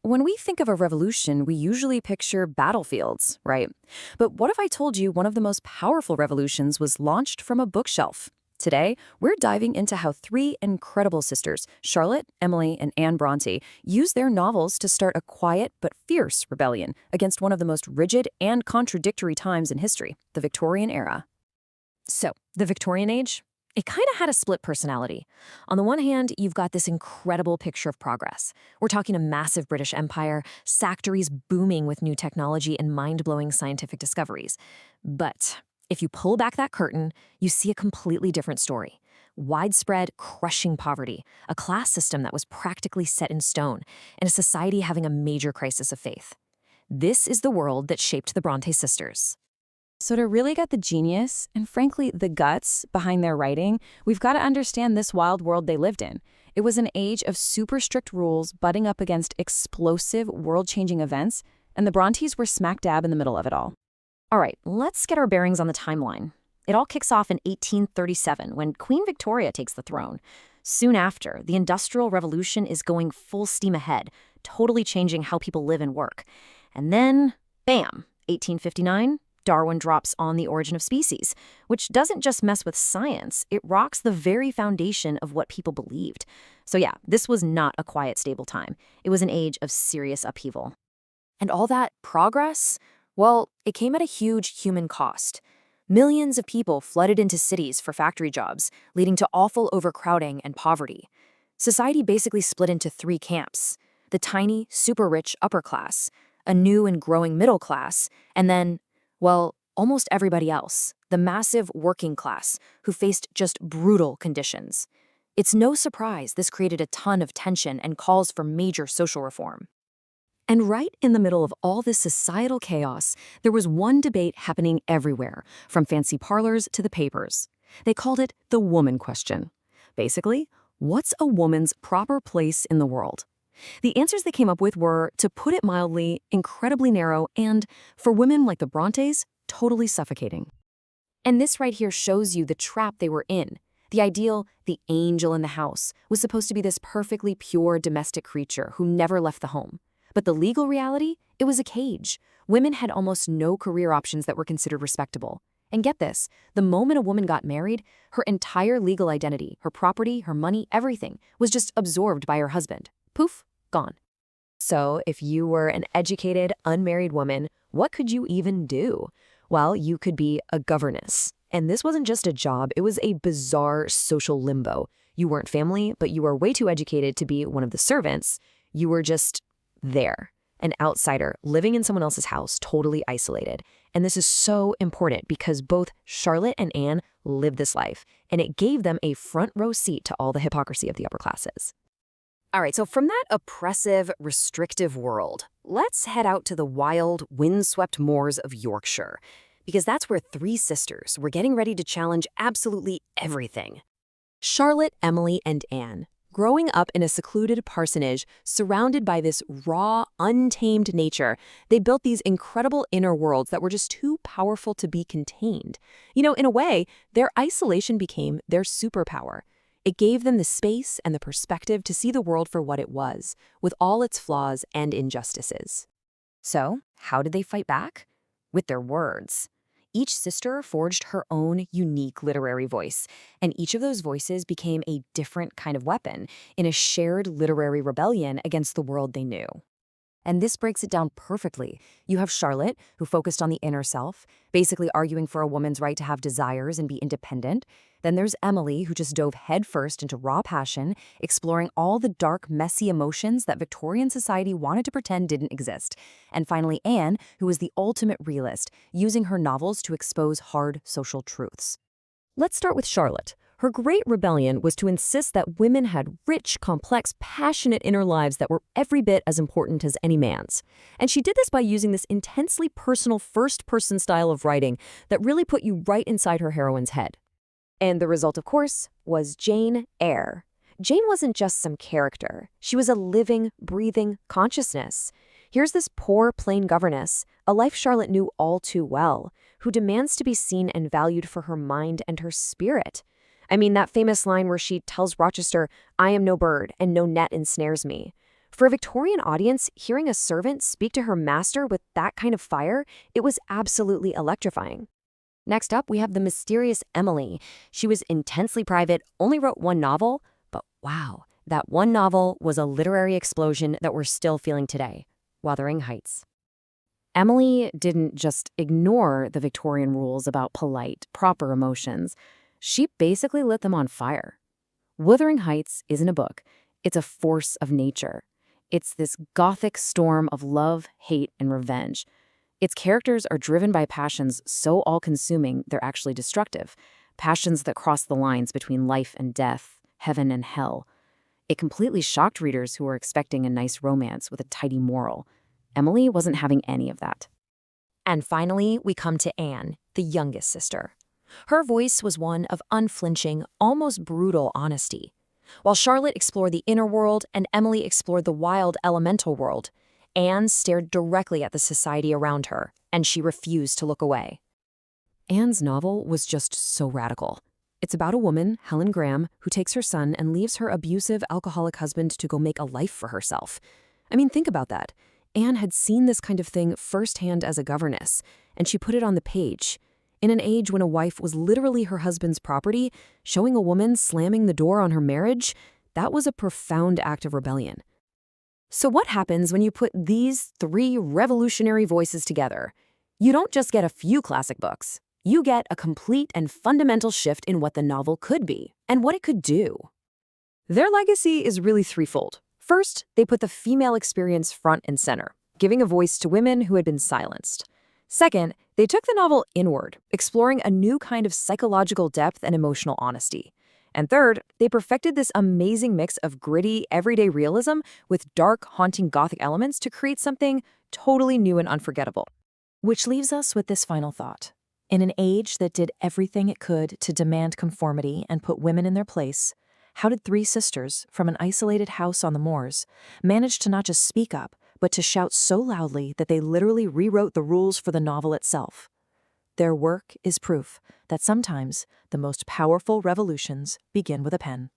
When we think of a revolution, we usually picture battlefields, right? But what if I told you one of the most powerful revolutions was launched from a bookshelf? Today, we're diving into how three incredible sisters, Charlotte, Emily, and Anne Brontë, used their novels to start a quiet but fierce rebellion against one of the most rigid and contradictory times in history, the Victorian era. So, the Victorian Age? It kind of had a split personality. On the one hand, you've got this incredible picture of progress. We're talking a massive British Empire, factories booming with new technology and mind-blowing scientific discoveries. But if you pull back that curtain, you see a completely different story. Widespread, crushing poverty, a class system that was practically set in stone, and a society having a major crisis of faith. This is the world that shaped the Brontë sisters. So to really get the genius, and frankly the guts, behind their writing, we've got to understand this wild world they lived in. It was an age of super strict rules butting up against explosive, world-changing events, and the Brontës were smack dab in the middle of it all. All right, let's get our bearings on the timeline. It all kicks off in 1837, when Queen Victoria takes the throne. Soon after, the Industrial Revolution is going full steam ahead, totally changing how people live and work. And then, bam, 1859, Darwin drops On the Origin of Species, which doesn't just mess with science, it rocks the very foundation of what people believed. So yeah, this was not a quiet, stable time. It was an age of serious upheaval. And all that progress? Well, it came at a huge human cost. Millions of people flooded into cities for factory jobs, leading to awful overcrowding and poverty. Society basically split into three camps: the tiny, super-rich upper class, a new and growing middle class, and then, well, almost everybody else, the massive working class, who faced just brutal conditions. It's no surprise this created a ton of tension and calls for major social reform. And right in the middle of all this societal chaos, there was one debate happening everywhere, from fancy parlors to the papers. They called it the woman question. Basically, what's a woman's proper place in the world? The answers they came up with were, to put it mildly, incredibly narrow and, for women like the Brontës, totally suffocating. And this right here shows you the trap they were in. The ideal, the angel in the house, was supposed to be this perfectly pure domestic creature who never left the home. But the legal reality? It was a cage. Women had almost no career options that were considered respectable. And get this, the moment a woman got married, her entire legal identity, her property, her money, everything, was just absorbed by her husband. Poof, gone. So if you were an educated, unmarried woman, what could you even do? Well, you could be a governess. And this wasn't just a job, it was a bizarre social limbo. You weren't family, but you were way too educated to be one of the servants. You were just there, an outsider living in someone else's house, totally isolated. And this is so important because both Charlotte and Anne lived this life, and it gave them a front row seat to all the hypocrisy of the upper classes. All right, so from that oppressive, restrictive world, let's head out to the wild, windswept moors of Yorkshire, because that's where three sisters were getting ready to challenge absolutely everything. Charlotte, Emily, and Anne. Growing up in a secluded parsonage, surrounded by this raw, untamed nature, they built these incredible inner worlds that were just too powerful to be contained. In a way, their isolation became their superpower. It gave them the space and the perspective to see the world for what it was, with all its flaws and injustices. So, how did they fight back? With their words. Each sister forged her own unique literary voice, and each of those voices became a different kind of weapon in a shared literary rebellion against the world they knew. And this breaks it down perfectly. You have Charlotte, who focused on the inner self, basically arguing for a woman's right to have desires and be independent. Then there's Emily, who just dove headfirst into raw passion, exploring all the dark, messy emotions that Victorian society wanted to pretend didn't exist. And finally, Anne, who was the ultimate realist, using her novels to expose hard social truths. Let's start with Charlotte. Her great rebellion was to insist that women had rich, complex, passionate inner lives that were every bit as important as any man's. And she did this by using this intensely personal first-person style of writing that really put you right inside her heroine's head. And the result, of course, was Jane Eyre. Jane wasn't just some character. She was a living, breathing consciousness. Here's this poor, plain governess, a life Charlotte knew all too well, who demands to be seen and valued for her mind and her spirit. I mean, that famous line where she tells Rochester, "I am no bird, and no net ensnares me." For a Victorian audience, hearing a servant speak to her master with that kind of fire, it was absolutely electrifying. Next up, we have the mysterious Emily. She was intensely private, only wrote one novel, but wow, that one novel was a literary explosion that we're still feeling today. Wuthering Heights. Emily didn't just ignore the Victorian rules about polite, proper emotions. She basically lit them on fire. Wuthering Heights isn't a book. It's a force of nature. It's this gothic storm of love, hate, and revenge. Its characters are driven by passions so all-consuming they're actually destructive, passions that cross the lines between life and death, heaven and hell. It completely shocked readers who were expecting a nice romance with a tidy moral. Emily wasn't having any of that. And finally, we come to Anne, the youngest sister. Her voice was one of unflinching, almost brutal honesty. While Charlotte explored the inner world and Emily explored the wild elemental world, Anne stared directly at the society around her, and she refused to look away. Anne's novel was just so radical. It's about a woman, Helen Graham, who takes her son and leaves her abusive, alcoholic husband to go make a life for herself. I mean, think about that. Anne had seen this kind of thing firsthand as a governess, and she put it on the page. In an age when a wife was literally her husband's property, showing a woman slamming the door on her marriage, that was a profound act of rebellion. So what happens when you put these three revolutionary voices together? You don't just get a few classic books. You get a complete and fundamental shift in what the novel could be and what it could do. Their legacy is really threefold. First, they put the female experience front and center, giving a voice to women who had been silenced. Second, they took the novel inward, exploring a new kind of psychological depth and emotional honesty. And third, they perfected this amazing mix of gritty, everyday realism with dark, haunting Gothic elements to create something totally new and unforgettable. Which leaves us with this final thought. In an age that did everything it could to demand conformity and put women in their place, how did three sisters from an isolated house on the moors manage to not just speak up, but to shout so loudly that they literally rewrote the rules for the novel itself? Their work is proof that sometimes the most powerful revolutions begin with a pen.